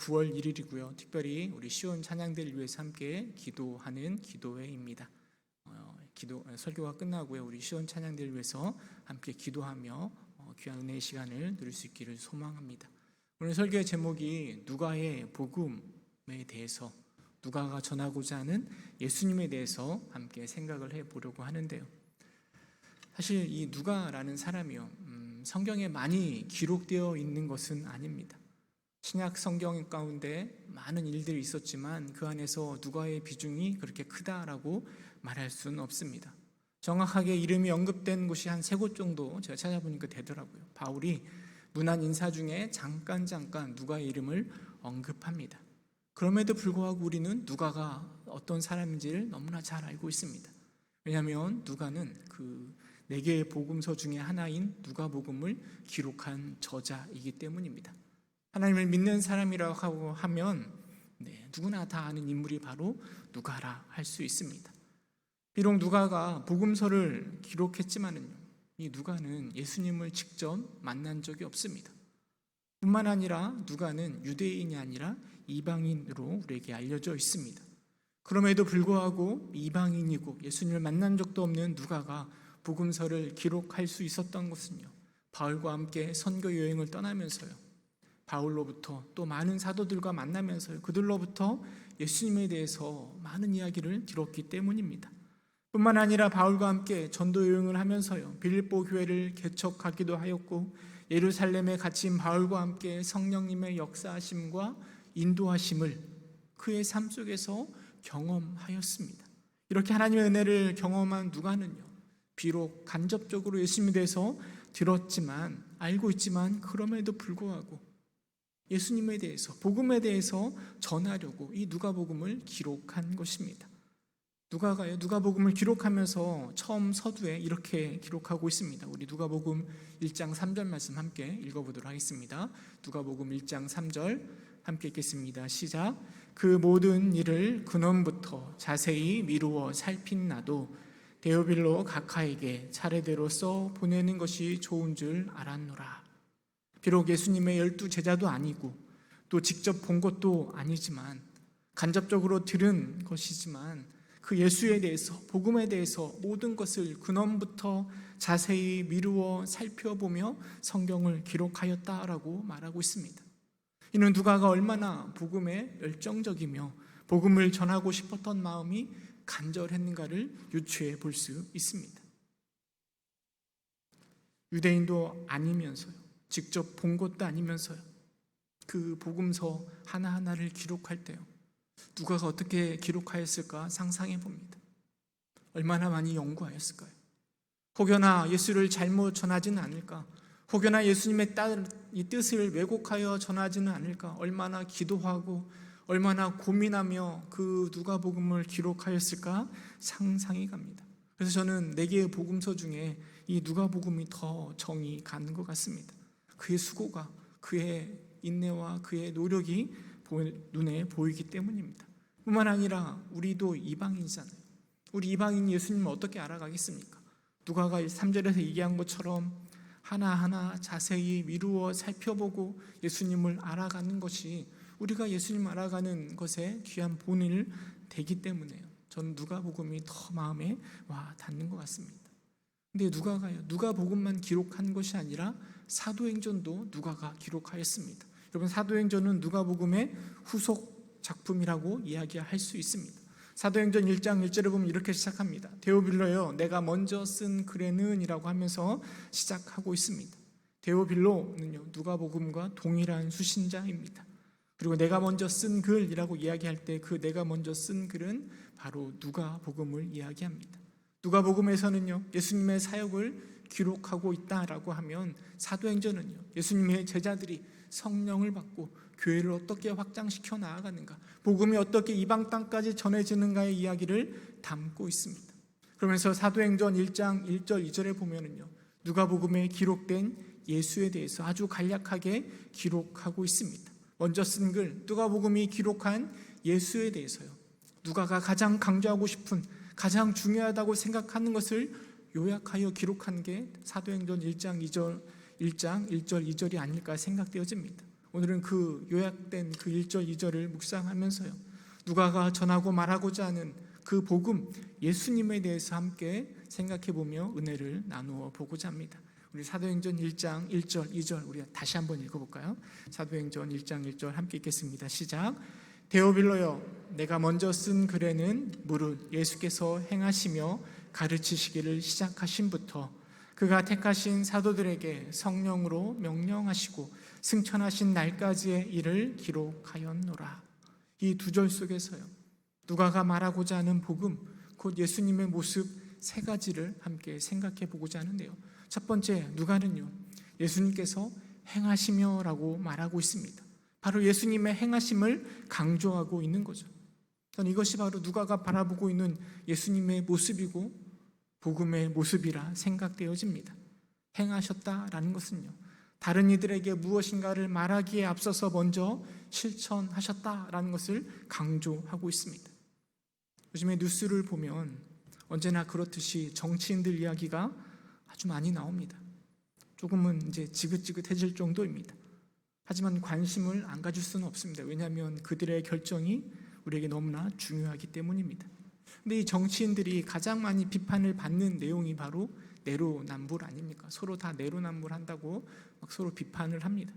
9월 1일이고요. 특별히 우리 시온 찬양대를 위해서 함께 기도하는 기도회입니다. 설교가 끝나고요. 우리 시온 찬양대를 위해서 함께 기도하며 귀한 은혜의 시간을 누릴 수 있기를 소망합니다. 오늘 설교의 제목이 누가의 복음에 대해서, 누가가 전하고자 하는 예수님에 대해서 함께 생각을 해보려고 하는데요. 사실 이 누가라는 사람이요, 성경에 많이 기록되어 있는 것은 아닙니다. 신약 성경 가운데 많은 일들이 있었지만 그 안에서 누가의 비중이 그렇게 크다라고 말할 수는 없습니다. 정확하게 이름이 언급된 곳이 한 3곳 정도 제가 찾아보니까 되더라고요. 바울이 문안 인사 중에 잠깐 누가의 이름을 언급합니다. 그럼에도 불구하고 우리는 누가가 어떤 사람인지를 너무나 잘 알고 있습니다. 왜냐하면 누가는 그 4개의 복음서 중에 하나인 누가복음을 기록한 저자이기 때문입니다. 하나님을 믿는 사람이라고 하면 누구나 다 아는 인물이 바로 누가라 할 수 있습니다. 비록 누가가 복음서를 기록했지만은요, 이 누가는 예수님을 직접 만난 적이 없습니다. 뿐만 아니라 누가는 유대인이 아니라 이방인으로 우리에게 알려져 있습니다. 그럼에도 불구하고 이방인이고 예수님을 만난 적도 없는 누가가 복음서를 기록할 수 있었던 것은요, 바울과 함께 선교 여행을 떠나면서요, 바울로부터 또 많은 사도들과 만나면서요, 그들로부터 예수님에 대해서 많은 이야기를 들었기 때문입니다. 뿐만 아니라 바울과 함께 전도 여행을 하면서요, 빌립보 교회를 개척하기도 하였고, 예루살렘에 갇힌 바울과 함께 성령님의 역사하심과 인도하심을 그의 삶 속에서 경험하였습니다. 이렇게 하나님의 은혜를 경험한 누가는요, 비록 간접적으로 예수님에 대해서 들었지만, 알고 있지만, 그럼에도 불구하고 예수님에 대해서, 복음에 대해서 전하려고 이 누가복음을 기록한 것입니다. 누가가요, 누가복음을 기록하면서 처음 서두에 이렇게 기록하고 있습니다. 우리 누가복음 1장 3절 말씀 함께 읽어보도록 하겠습니다. 누가복음 1장 3절 함께 읽겠습니다. 시작. 그 모든 일을 근원부터 자세히 미루어 살핀 나도 데오빌로 각하에게 차례대로 써 보내는 것이 좋은 줄 알았노라. 비록 예수님의 12 제자도 아니고 또 직접 본 것도 아니지만, 간접적으로 들은 것이지만, 그 예수에 대해서, 복음에 대해서 모든 것을 근원부터 자세히 미루어 살펴보며 성경을 기록하였다라고 말하고 있습니다. 이는 누가가 얼마나 복음에 열정적이며 복음을 전하고 싶었던 마음이 간절했는가를 유추해 볼 수 있습니다. 유대인도 아니면서요, 직접 본 것도 아니면서요, 그 복음서 하나하나를 기록할 때요, 누가가 어떻게 기록하였을까 상상해 봅니다. 얼마나 많이 연구하였을까요? 혹여나 예수를 잘못 전하지는 않을까? 혹여나 예수님의 이 뜻을 왜곡하여 전하지는 않을까? 얼마나 기도하고 얼마나 고민하며 그 누가복음을 기록하였을까 상상이 갑니다. 그래서 저는 4개의 복음서 중에 이 누가복음이 더 정이 가는 것 같습니다. 그의 수고가, 그의 인내와 그의 노력이 눈에 보이기 때문입니다. 뿐만 아니라 우리도 이방인이잖아요. 우리 이방인 예수님을 어떻게 알아가겠습니까? 누가가 3절에서 얘기한 것처럼 하나하나 자세히 미루어 살펴보고 예수님을 알아가는 것이 우리가 예수님을 알아가는 것에 귀한 본을 되기 때문에요, 저는 누가복음이 더 마음에 와 닿는 것 같습니다. 근데 누가복음만 기록한 것이 아니라 사도행전도 누가가 기록하였습니다. 여러분, 사도행전은 누가복음의 후속 작품이라고 이야기할 수 있습니다. 사도행전 1장 1절에 보면 이렇게 시작합니다. 데오빌로여, 내가 먼저 쓴 글에는 이라고 하면서 시작하고 있습니다. 데오빌로는요, 누가복음과 동일한 수신자입니다. 그리고 내가 먼저 쓴 글이라고 이야기할 때 그 내가 먼저 쓴 글은 바로 누가복음을 이야기합니다. 누가복음에서는요, 예수님의 사역을 기록하고 있다라고 하면, 사도행전은요, 예수님의 제자들이 성령을 받고 교회를 어떻게 확장시켜 나아가는가, 복음이 어떻게 이방 땅까지 전해지는가의 이야기를 담고 있습니다. 그러면서 사도행전 1장 1절 2절에 보면은요, 누가복음에 기록된 예수에 대해서 아주 간략하게 기록하고 있습니다. 먼저 쓴 글, 누가복음이 기록한 예수에 대해서요, 누가가 가장 강조하고 싶은, 가장 중요하다고 생각하는 것을 요약하여 기록한 게 사도행전 1장 1절 2절이 아닐까 생각되어집니다. 오늘은 그 요약된 그 1절, 2절을 묵상하면서요, 누가가 전하고 말하고자 하는 그 복음, 예수님에 대해서 함께 생각해보며 은혜를 나누어 보고자 합니다. 우리 사도행전 1장 1절, 2절 우리 다시 한번 읽어볼까요? 사도행전 1장 1절 함께 읽겠습니다. 시작. 데오빌로여, 내가 먼저 쓴 글에는 무릇 예수께서 행하시며 가르치시기를 시작하신부터 그가 택하신 사도들에게 성령으로 명령하시고 승천하신 날까지의 일을 기록하였노라. 이 두 절 속에서요, 누가가 말하고자 하는 복음, 곧 예수님의 모습 세 가지를 함께 생각해 보고자 하는데요, 첫 번째, 누가는요, 예수님께서 행하시며 라고 말하고 있습니다. 바로 예수님의 행하심을 강조하고 있는 거죠. 저는 이것이 바로 누가가 바라보고 있는 예수님의 모습이고 복음의 모습이라 생각되어집니다. 행하셨다라는 것은요, 다른 이들에게 무엇인가를 말하기에 앞서서 먼저 실천하셨다라는 것을 강조하고 있습니다. 요즘에 뉴스를 보면 언제나 그렇듯이 정치인들 이야기가 아주 많이 나옵니다. 조금은 이제 지긋지긋해질 정도입니다. 하지만 관심을 안 가질 수는 없습니다. 왜냐하면 그들의 결정이 우리에게 너무나 중요하기 때문입니다. 근데 이 정치인들이 가장 많이 비판을 받는 내용이 바로 내로남불 아닙니까? 서로 다 내로남불한다고 막 서로 비판을 합니다.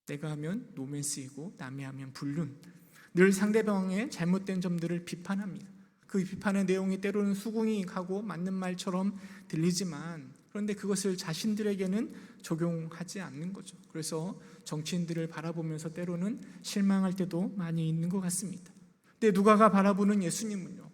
내가 하면 노맨스이고 남이 하면 불륜. 늘 상대방의 잘못된 점들을 비판합니다. 그 비판의 내용이 때로는 수긍이 가고 맞는 말처럼 들리지만, 그런데 그것을 자신들에게는 적용하지 않는 거죠. 그래서 정치인들을 바라보면서 때로는 실망할 때도 많이 있는 것 같습니다. 근데 누가가 바라보는 예수님은요,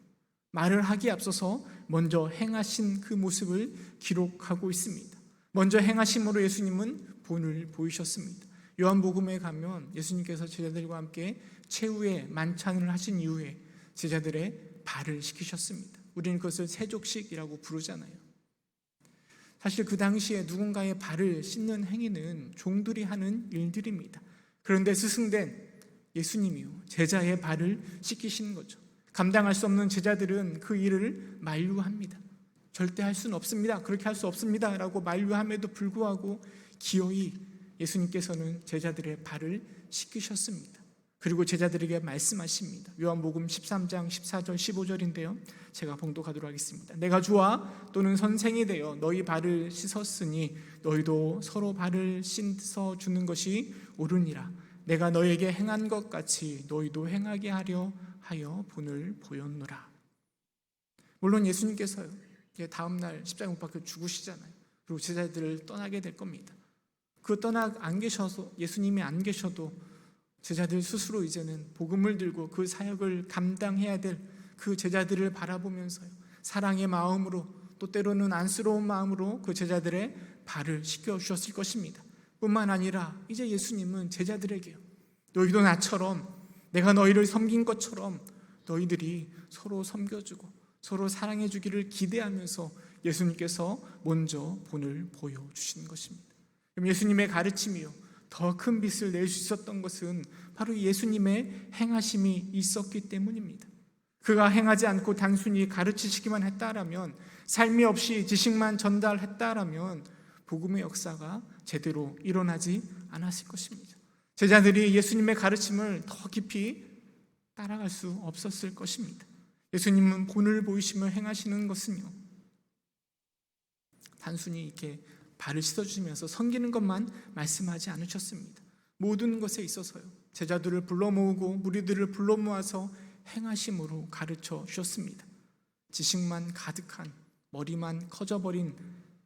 말을 하기에 앞서서 먼저 행하신 그 모습을 기록하고 있습니다. 먼저 행하심으로 예수님은 본을 보이셨습니다. 요한복음에 가면 예수님께서 제자들과 함께 최후의 만찬을 하신 이후에 제자들의 발을 씻기셨습니다. 우리는 그것을 세족식이라고 부르잖아요. 사실 그 당시에 누군가의 발을 씻는 행위는 종들이 하는 일들입니다. 그런데 스승된 예수님이요, 제자의 발을 씻기시는 거죠. 감당할 수 없는 제자들은 그 일을 만류합니다. 절대 할 수는 없습니다. 그렇게 할 수 없습니다. 라고 만류함에도 불구하고 기어이 예수님께서는 제자들의 발을 씻기셨습니다. 그리고 제자들에게 말씀하십니다. 요한복음 13장 14절 15절인데요, 제가 봉독하도록 하겠습니다. 내가 주와 또는 선생이 되어 너희 발을 씻었으니 너희도 서로 발을 씻어주는 것이 옳으니라. 내가 너희에게 행한 것 같이 너희도 행하게 하려 하여 본을 보였노라. 물론 예수님께서요, 다음날 십자가 못 박혀 죽으시잖아요. 그리고 제자들을 떠나게 될 겁니다. 그 떠나 안 계셔서, 예수님이 안 계셔도 제자들 스스로 이제는 복음을 들고 그 사역을 감당해야 될 그 제자들을 바라보면서요, 사랑의 마음으로, 또 때로는 안쓰러운 마음으로 그 제자들의 발을 씻겨주셨을 것입니다. 뿐만 아니라 이제 예수님은 제자들에게요, 너희도 나처럼, 내가 너희를 섬긴 것처럼 너희들이 서로 섬겨주고 서로 사랑해주기를 기대하면서 예수님께서 먼저 본을 보여주신 것입니다. 그럼 예수님의 가르침이요, 더 큰 빛을 낼 수 있었던 것은 바로 예수님의 행하심이 있었기 때문입니다. 그가 행하지 않고 단순히 가르치시기만 했다라면, 삶이 없이 지식만 전달했다라면 복음의 역사가 제대로 일어나지 않았을 것입니다. 제자들이 예수님의 가르침을 더 깊이 따라갈 수 없었을 것입니다. 예수님은 본을 보이시며 행하시는 것은요, 단순히 이렇게 발을 씻어주시면서 섬기는 것만 말씀하지 않으셨습니다. 모든 것에 있어서요, 제자들을 불러 모으고 무리들을 불러 모아서 행하심으로 가르쳐 주셨습니다. 지식만 가득한, 머리만 커져버린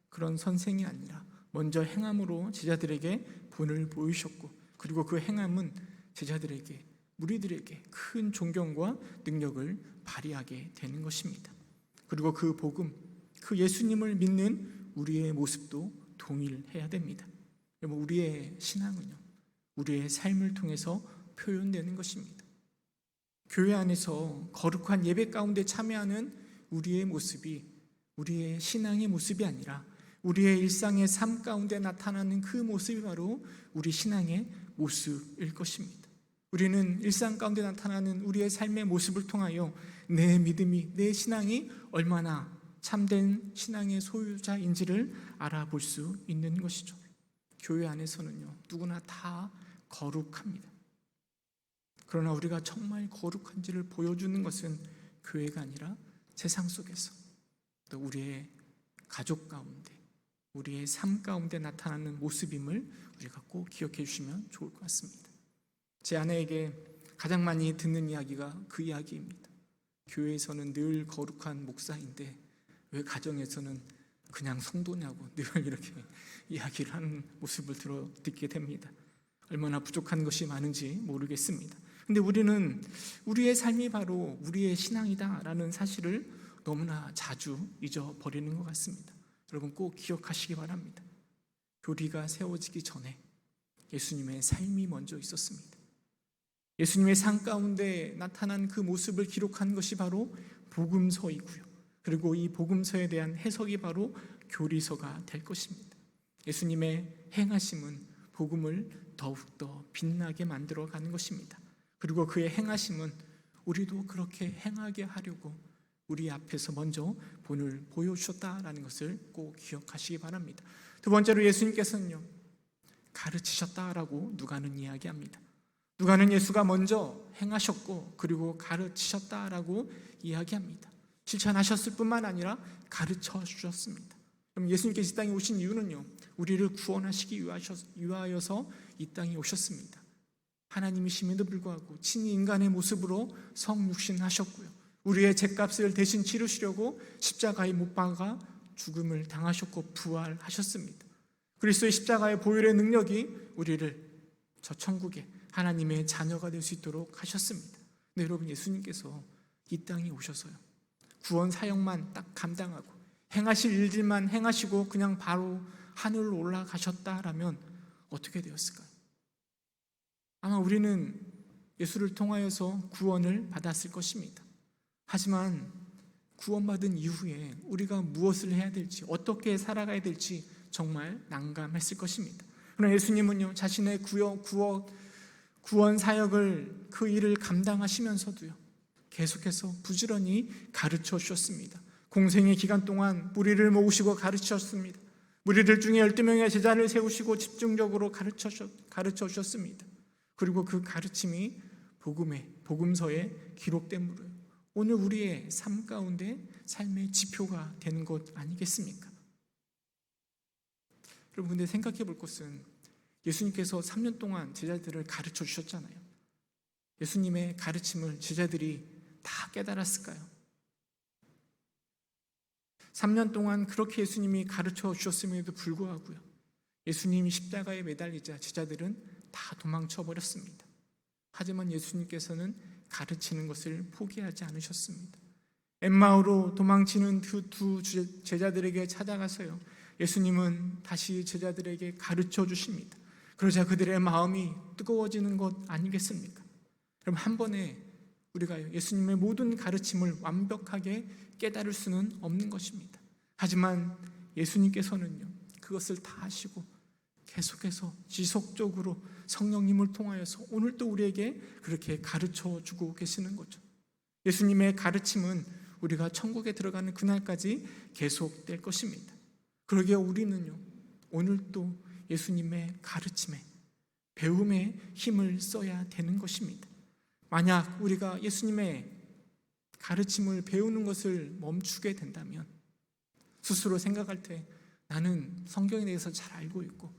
그런 선생이 아니라 먼저 행함으로 제자들에게 본을 보이셨고, 그리고 그 행함은 제자들에게, 무리들에게 큰 존경과 능력을 발휘하게 되는 것입니다. 그리고 그 복음, 그 예수님을 믿는 우리의 모습도 동일해야 됩니다. 여러분, 우리의 신앙은요, 우리의 삶을 통해서 표현되는 것입니다. 교회 안에서 거룩한 예배 가운데 참여하는 우리의 모습이 우리의 신앙의 모습이 아니라 우리의 일상의 삶 가운데 나타나는 그 모습이 바로 우리 신앙의 모습일 것입니다. 우리는 일상 가운데 나타나는 우리의 삶의 모습을 통하여 내 믿음이, 내 신앙이 얼마나 참된 신앙의 소유자인지를 알아볼 수 있는 것이죠. 교회 안에서는요, 누구나 다 거룩합니다. 그러나 우리가 정말 거룩한지를 보여주는 것은 교회가 아니라 세상 속에서, 또 우리의 가족 가운데, 우리의 삶 가운데 나타나는 모습임을 우리가 꼭 기억해 주시면 좋을 것 같습니다. 제 아내에게 가장 많이 듣는 이야기가 그 이야기입니다. 교회에서는 늘 거룩한 목사인데 왜 가정에서는 그냥 성도냐고 늘 이렇게 이야기를 하는 모습을 듣게 됩니다. 얼마나 부족한 것이 많은지 모르겠습니다. 근데 우리는 우리의 삶이 바로 우리의 신앙이다라는 사실을 너무나 자주 잊어버리는 것 같습니다. 여러분 꼭 기억하시기 바랍니다. 교리가 세워지기 전에 예수님의 삶이 먼저 있었습니다. 예수님의 삶 가운데 나타난 그 모습을 기록한 것이 바로 복음서이고요. 그리고 이 복음서에 대한 해석이 바로 교리서가 될 것입니다. 예수님의 행하심은 복음을 더욱더 빛나게 만들어가는 것입니다. 그리고 그의 행하심은 우리도 그렇게 행하게 하려고 우리 앞에서 먼저 본을 보여주셨다라는 것을 꼭 기억하시기 바랍니다. 두 번째로 예수님께서는요, 가르치셨다라고 누가는 이야기합니다. 누가는 예수가 먼저 행하셨고 그리고 가르치셨다라고 이야기합니다. 실천하셨을 뿐만 아니라 가르쳐 주셨습니다. 그럼 예수님께서 이 땅에 오신 이유는요, 우리를 구원하시기 위하여서 이 땅에 오셨습니다. 하나님이심에도 불구하고 친히 인간의 모습으로 성육신하셨고요, 우리의 죄값을 대신 치르시려고 십자가에 못 박아 죽음을 당하셨고 부활하셨습니다. 그리스도의 십자가의 보혈의 능력이 우리를 저 천국에 하나님의 자녀가 될 수 있도록 하셨습니다. 근데 여러분, 예수님께서 이 땅에 오셔서요, 구원 사역만 딱 감당하고 행하실 일들만 행하시고 그냥 바로 하늘로 올라가셨다라면 어떻게 되었을까요? 아마 우리는 예수를 통하여서 구원을 받았을 것입니다. 하지만 구원받은 이후에 우리가 무엇을 해야 될지, 어떻게 살아가야 될지 정말 난감했을 것입니다. 그러나 예수님은요, 자신의 구원 사역을, 그 일을 감당하시면서도요, 계속해서 부지런히 가르쳐 주셨습니다. 공생의 기간 동안 무리를 모으시고 가르치셨습니다. 무리들 중에 12명의 제자를 세우시고 집중적으로 가르쳐 주셨습니다. 그리고 그 가르침이 복음서에 기록됨으로 오늘 우리의 삶 가운데 삶의 지표가 되는 것 아니겠습니까? 여러분, 근데 생각해 볼 것은 예수님께서 3년 동안 제자들을 가르쳐 주셨잖아요. 예수님의 가르침을 제자들이 다 깨달았을까요? 3년 동안 그렇게 예수님이 가르쳐 주셨음에도 불구하고요, 예수님이 십자가에 매달리자 제자들은 다 도망쳐 버렸습니다. 하지만 예수님께서는 가르치는 것을 포기하지 않으셨습니다. 엠마오로 도망치는 그 두 제자들에게 찾아가서요, 예수님은 다시 제자들에게 가르쳐 주십니다. 그러자 그들의 마음이 뜨거워지는 것 아니겠습니까? 그럼 한 번에 우리가 예수님의 모든 가르침을 완벽하게 깨달을 수는 없는 것입니다. 하지만 예수님께서는요, 그것을 다 하시고 계속해서 지속적으로 성령님을 통하여서 오늘도 우리에게 그렇게 가르쳐 주고 계시는 거죠. 예수님의 가르침은 우리가 천국에 들어가는 그날까지 계속될 것입니다. 그러기에 우리는요, 오늘도 예수님의 가르침에, 배움에 힘을 써야 되는 것입니다. 만약 우리가 예수님의 가르침을 배우는 것을 멈추게 된다면, 스스로 생각할 때 나는 성경에 대해서 잘 알고 있고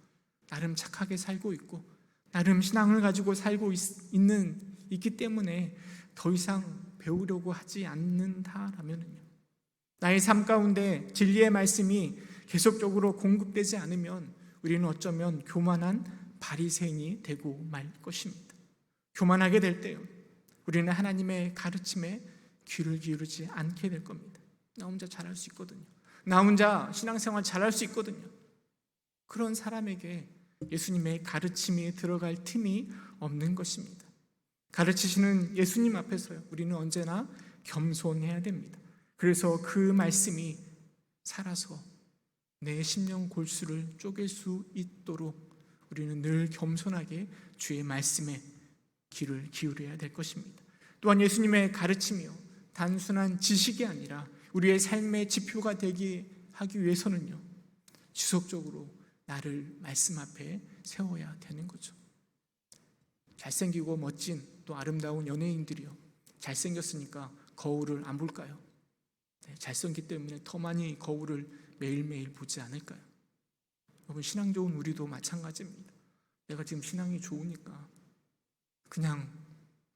나름 착하게 살고 있고 나름 신앙을 가지고 살고 있기 때문에 더 이상 배우려고 하지 않는다라면요, 나의 삶 가운데 진리의 말씀이 계속적으로 공급되지 않으면 우리는 어쩌면 교만한 바리새인이 되고 말 것입니다. 교만하게 될 때요, 우리는 하나님의 가르침에 귀를 기울이지 않게 될 겁니다. 나 혼자 잘할 수 있거든요. 나 혼자 신앙생활 잘할 수 있거든요. 그런 사람에게 예수님의 가르침이 들어갈 틈이 없는 것입니다. 가르치시는 예수님 앞에서요, 우리는 언제나 겸손해야 됩니다. 그래서 그 말씀이 살아서 내 심령 골수를 쪼갤 수 있도록 우리는 늘 겸손하게 주의 말씀에 귀를 기울여야 될 것입니다. 또한 예수님의 가르침이요, 단순한 지식이 아니라 우리의 삶의 지표가 되게 하기 위해서는요, 지속적으로 나를 말씀 앞에 세워야 되는 거죠. 잘생기고 멋진 또 아름다운 연예인들이요, 잘생겼으니까 거울을 안 볼까요? 네, 잘생겼기 때문에 더 많이 거울을 매일매일 보지 않을까요? 여러분, 신앙 좋은 우리도 마찬가지입니다. 내가 지금 신앙이 좋으니까 그냥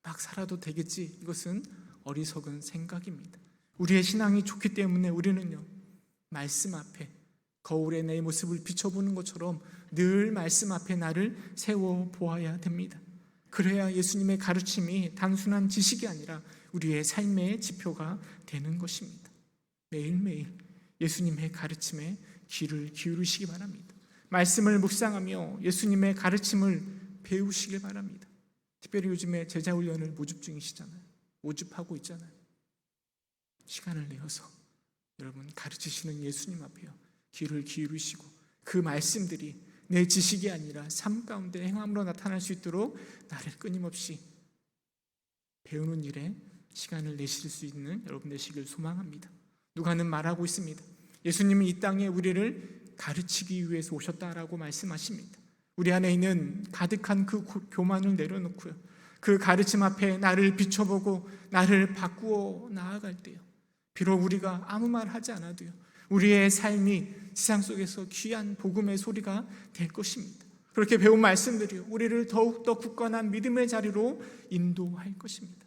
막 살아도 되겠지, 이것은 어리석은 생각입니다. 우리의 신앙이 좋기 때문에 우리는요, 말씀 앞에 거울에 내 모습을 비춰보는 것처럼 늘 말씀 앞에 나를 세워 보아야 됩니다. 그래야 예수님의 가르침이 단순한 지식이 아니라 우리의 삶의 지표가 되는 것입니다. 매일매일 예수님의 가르침에 귀를 기울이시기 바랍니다. 말씀을 묵상하며 예수님의 가르침을 배우시길 바랍니다. 특별히 요즘에 제자훈련을 모집 중이시잖아요. 모집하고 있잖아요. 시간을 내어서 여러분, 가르치시는 예수님 앞에요, 귀를 기울이시고 그 말씀들이 내 지식이 아니라 삶 가운데 행함으로 나타날 수 있도록 나를 끊임없이 배우는 일에 시간을 내실 수 있는 여러분 되시길 소망합니다. 누가는 말하고 있습니다. 예수님은 이 땅에 우리를 가르치기 위해서 오셨다라고 말씀하십니다. 우리 안에 있는 가득한 그 교만을 내려놓고요, 그 가르침 앞에 나를 비춰보고 나를 바꾸어 나아갈 때요, 비록 우리가 아무 말 하지 않아도요, 우리의 삶이 세상 속에서 귀한 복음의 소리가 될 것입니다. 그렇게 배운 말씀들이 우리를 더욱더 굳건한 믿음의 자리로 인도할 것입니다.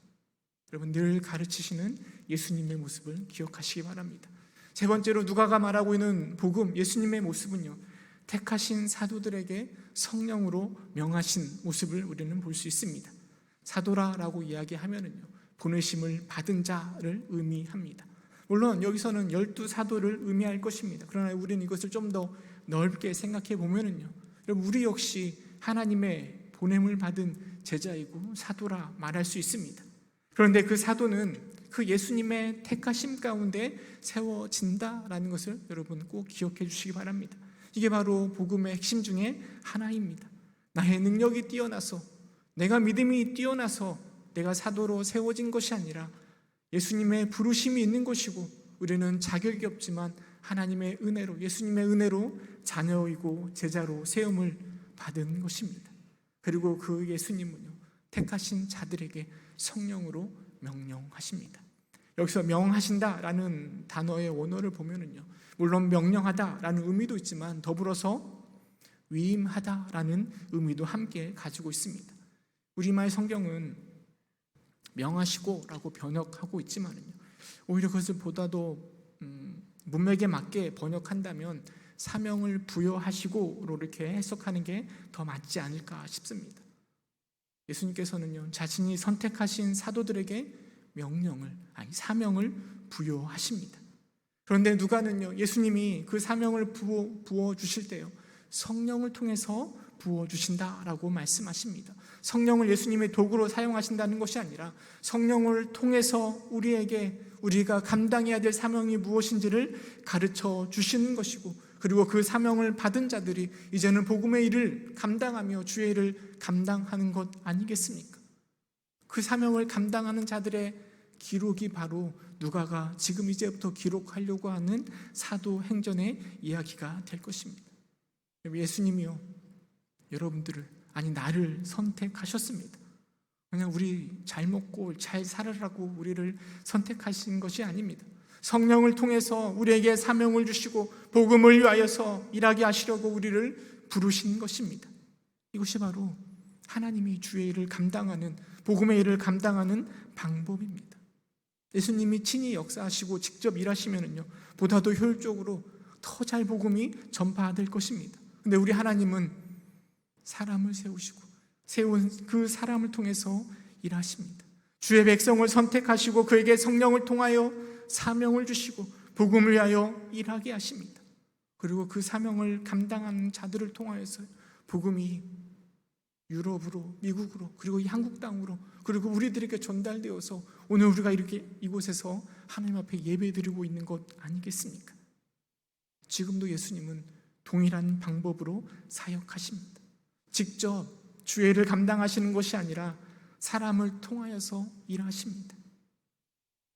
여러분, 늘 가르치시는 예수님의 모습을 기억하시기 바랍니다. 세 번째로 누가가 말하고 있는 복음, 예수님의 모습은요, 택하신 사도들에게 성령으로 명하신 모습을 우리는 볼 수 있습니다. 사도라라고 이야기하면은요, 보내심을 받은 자를 의미합니다. 물론 여기서는 12사도를 의미할 것입니다. 그러나 우리는 이것을 좀 더 넓게 생각해 보면은요, 우리 역시 하나님의 보냄을 받은 제자이고 사도라 말할 수 있습니다. 그런데 그 사도는 그 예수님의 택하심 가운데 세워진다라는 것을 여러분 꼭 기억해 주시기 바랍니다. 이게 바로 복음의 핵심 중에 하나입니다. 나의 능력이 뛰어나서, 내가 믿음이 뛰어나서 내가 사도로 세워진 것이 아니라 예수님의 부르심이 있는 것이고, 우리는 자격이 없지만 하나님의 은혜로, 예수님의 은혜로 자녀이고 제자로 세움을 받은 것입니다. 그리고 그 예수님은요, 택하신 자들에게 성령으로 명령하십니다. 여기서 명하신다라는 단어의 원어를 보면은요, 물론 명령하다라는 의미도 있지만 더불어서 위임하다라는 의미도 함께 가지고 있습니다. 우리말 성경은 명하시고라고 번역하고 있지만은요, 오히려 그것을 보다도 문맥에 맞게 번역한다면 사명을 부여하시고로 이렇게 해석하는 게 더 맞지 않을까 싶습니다. 예수님께서는요, 자신이 선택하신 사도들에게 사명을 부여하십니다. 그런데 누가는요, 예수님이 그 사명을 부어주실 때요, 성령을 통해서 부어주신다라고 말씀하십니다. 성령을 예수님의 도구로 사용하신다는 것이 아니라 성령을 통해서 우리가 감당해야 될 사명이 무엇인지를 가르쳐 주시는 것이고, 그리고 그 사명을 받은 자들이 이제는 복음의 일을 감당하며 주의 일을 감당하는 것 아니겠습니까? 그 사명을 감당하는 자들의 기록이 바로 누가가 지금 이제부터 기록하려고 하는 사도행전의 이야기가 될 것입니다. 예수님이요, 여러분들을, 나를 선택하셨습니다. 그냥 우리 잘 먹고 잘 살으라고 우리를 선택하신 것이 아닙니다. 성령을 통해서 우리에게 사명을 주시고 복음을 위하여서 일하게 하시려고 우리를 부르신 것입니다. 이것이 바로 하나님이 주의 일을 감당하는, 복음의 일을 감당하는 방법입니다. 예수님이 친히 역사하시고 직접 일하시면은요, 보다 더 효율적으로 더 잘 복음이 전파될 것입니다. 근데 우리 하나님은 사람을 세우시고 세운 그 사람을 통해서 일하십니다. 주의 백성을 선택하시고 그에게 성령을 통하여 사명을 주시고 복음을 위하여 일하게 하십니다. 그리고 그 사명을 감당하는 자들을 통하여서 복음이 유럽으로, 미국으로, 그리고 이 한국 땅으로, 그리고 우리들에게 전달되어서 오늘 우리가 이렇게 이곳에서 하나님 앞에 예배드리고 있는 것 아니겠습니까? 지금도 예수님은 동일한 방법으로 사역하십니다. 직접 주의 일을 감당하시는 것이 아니라 사람을 통하여서 일하십니다.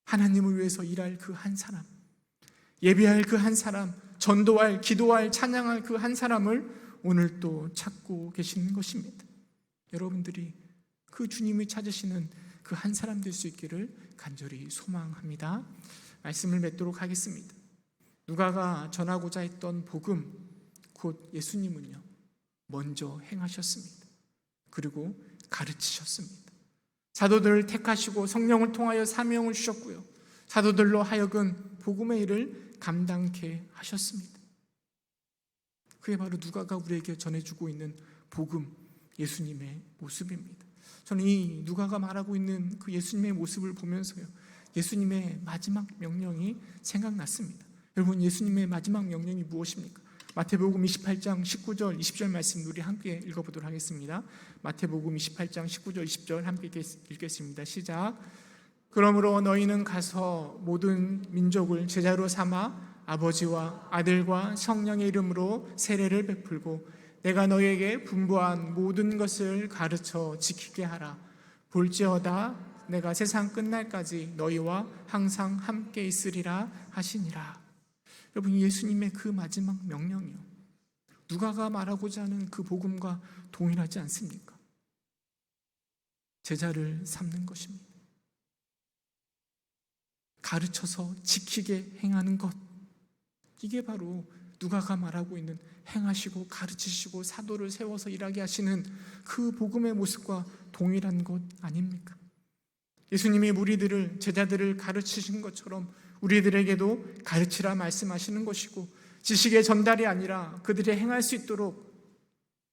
하나님을 위해서 일할 그 한 사람, 예배할 그 한 사람, 전도할, 기도할, 찬양할 그 한 사람을 오늘 또 찾고 계시는 것입니다. 여러분들이 그 주님이 찾으시는 그 한 사람 될 수 있기를 간절히 소망합니다. 말씀을 맺도록 하겠습니다. 누가가 전하고자 했던 복음, 곧 예수님은요, 먼저 행하셨습니다. 그리고 가르치셨습니다. 사도들을 택하시고 성령을 통하여 사명을 주셨고요, 사도들로 하여금 복음의 일을 감당케 하셨습니다. 그게 바로 누가가 우리에게 전해주고 있는 복음, 예수님의 모습입니다. 저는 이 누가가 말하고 있는 그 예수님의 모습을 보면서요, 예수님의 마지막 명령이 생각났습니다. 여러분, 예수님의 마지막 명령이 무엇입니까? 마태복음 28장 19절 20절 말씀 우리 함께 읽어보도록 하겠습니다. 마태복음 28장 19절 20절 함께 읽겠습니다. 시작. 그러므로 너희는 가서 모든 민족을 제자로 삼아 아버지와 아들과 성령의 이름으로 세례를 베풀고 내가 너희에게 분부한 모든 것을 가르쳐 지키게 하라. 볼지어다 내가 세상 끝날까지 너희와 항상 함께 있으리라 하시니라. 여러분, 예수님의 그 마지막 명령이요, 누가가 말하고자 하는 그 복음과 동일하지 않습니까? 제자를 삼는 것입니다. 가르쳐서 지키게 행하는 것, 이게 바로 누가가 말하고 있는 행하시고 가르치시고 사도를 세워서 일하게 하시는 그 복음의 모습과 동일한 것 아닙니까? 예수님이 무리들을, 제자들을 가르치신 것처럼 우리들에게도 가르치라 말씀하시는 것이고, 지식의 전달이 아니라 그들이 행할 수 있도록,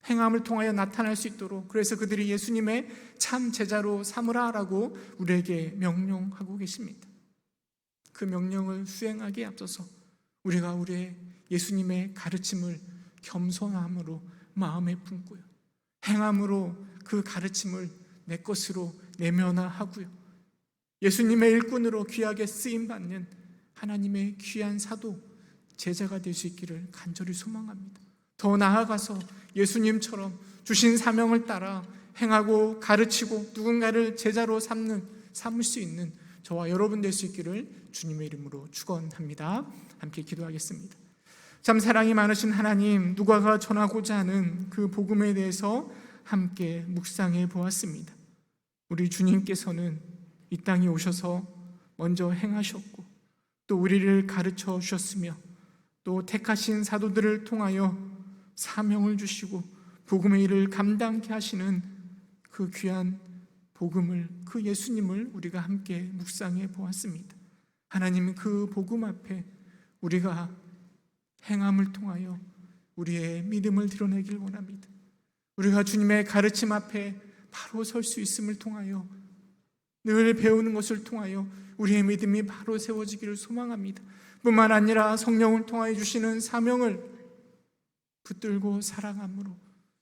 행함을 통하여 나타날 수 있도록, 그래서 그들이 예수님의 참 제자로 삼으라라고 우리에게 명령하고 계십니다. 그 명령을 수행하기에 앞서서 우리가 우리의 예수님의 가르침을 겸손함으로 마음에 품고요, 행함으로 그 가르침을 내 것으로 내면화하고요, 예수님의 일꾼으로 귀하게 쓰임받는 하나님의 귀한 사도, 제자가 될 수 있기를 간절히 소망합니다. 더 나아가서 예수님처럼 주신 사명을 따라 행하고 가르치고 누군가를 제자로 삼을 수 있는 저와 여러분 될 수 있기를 주님의 이름으로 축원합니다. 함께 기도하겠습니다. 참 사랑이 많으신 하나님, 누가가 전하고자 하는 그 복음에 대해서 함께 묵상해 보았습니다. 우리 주님께서는 이 땅에 오셔서 먼저 행하셨고 또 우리를 가르쳐 주셨으며 또 택하신 사도들을 통하여 사명을 주시고 복음의 일을 감당케 하시는 그 귀한 복음을, 그 예수님을 우리가 함께 묵상해 보았습니다. 하나님, 그 복음 앞에 우리가 행함을 통하여 우리의 믿음을 드러내길 원합니다. 우리가 주님의 가르침 앞에 바로 설 수 있음을 통하여, 늘 배우는 것을 통하여 우리의 믿음이 바로 세워지기를 소망합니다. 뿐만 아니라 성령을 통하여 주시는 사명을 붙들고 살아감으로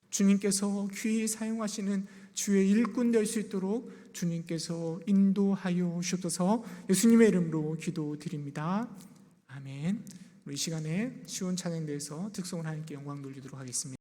주님께서 귀히 사용하시는 주의 일꾼 될 수 있도록 주님께서 인도하여 주셔서 예수님의 이름으로 기도드립니다. 아멘. 우리 이 시간에 시온 찬양대에서 특성을 하나님께 영광 돌리도록 하겠습니다.